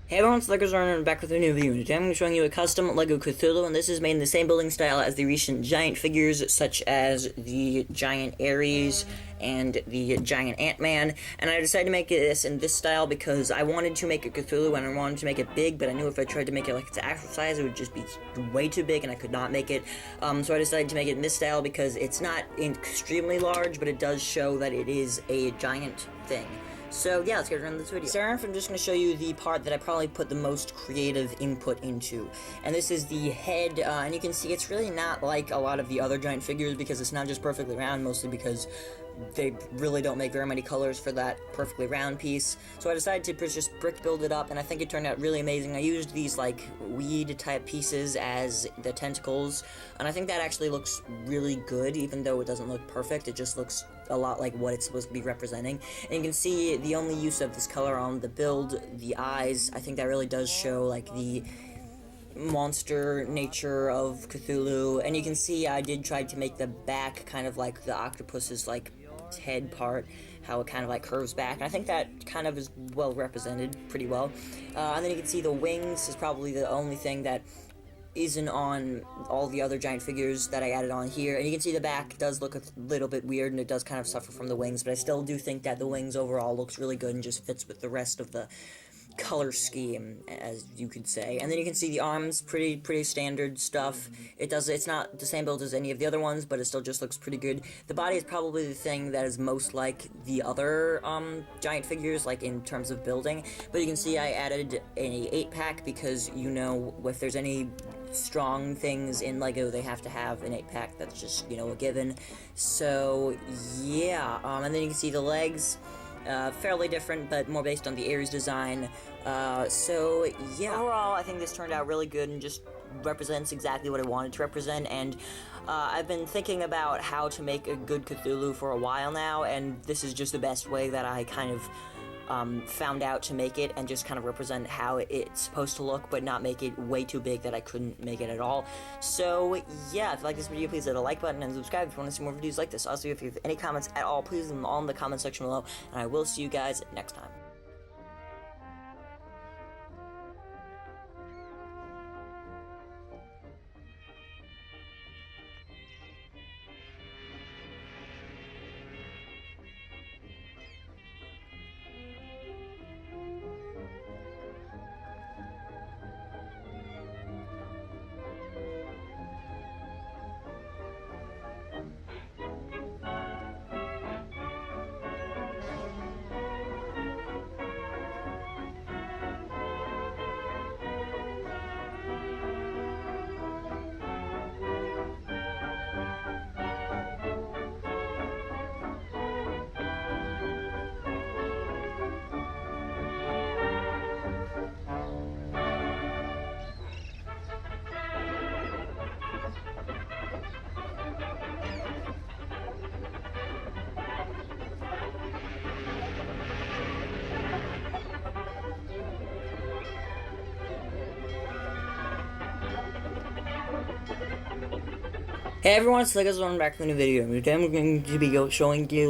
Hey everyone, it's Lego Zora and back with a new video. Today I'm going to be showing you a custom Lego Cthulhu, and this is made in the same building style as the recent giant figures, such as the giant Ares and the giant Ant-Man. And I decided to make this in this style because I wanted to make a Cthulhu and I wanted to make it big, but I knew if I tried to make it like its actual size, it would just be way too big and I could not make it. So I decided to make it in this style because it's not extremely large, but it does show that it is a giant thing. So yeah, let's get around this video. Sarah, I'm just going to show you the part that I probably put the most creative input into. And this is the head, and you can see it's really not like a lot of the other giant figures because it's not just perfectly round, mostly because they really don't make very many colors for that perfectly round piece. So I decided to just brick build it up, and I think it turned out really amazing. I used these like weed type pieces as the tentacles, and I think that actually looks really good, even though it doesn't look perfect. It just looks a lot like what it's supposed to be representing. And you can see the only use of this color on the build, the eyes, I think that really does show like the monster nature of Cthulhu. And you can see I did try to make the back kind of like the octopus's like head part, how it kind of like curves back, and I think that kind of is well represented pretty well. And then you can see the wings is probably the only thing that isn't on all the other giant figures that I added on here. And you can see the back does look a little bit weird, and it does kind of suffer from the wings, but I still do think that the wings overall looks really good and just fits with the rest of the color scheme, as you could say. And then you can see the arms, pretty standard stuff. It's not the same build as any of the other ones, but it still just looks pretty good. The body is probably the thing that is most like the other giant figures, like in terms of building. But you can see I added an 8-pack because, you know, if there's any strong things in Lego, they have to have an 8-pack. That's just, you know, a given. So yeah, and then you can see the legs. Fairly different, but more based on the Ares design. So yeah, overall, I think this turned out really good and just represents exactly what I wanted to represent. And I've been thinking about how to make a good Cthulhu for a while now, and this is just the best way that I kind of found out to make it and just kind of represent how it's supposed to look, but not make it way too big that I couldn't make it at all. So yeah, if you like this video, please hit the like button and subscribe if you want to see more videos like this. Also, if you have any comments at all, please leave them all in the comment section below, and I will see you guys next time. Hey everyone, it's Lego Zora back with a new video. Today I'm going to be showing you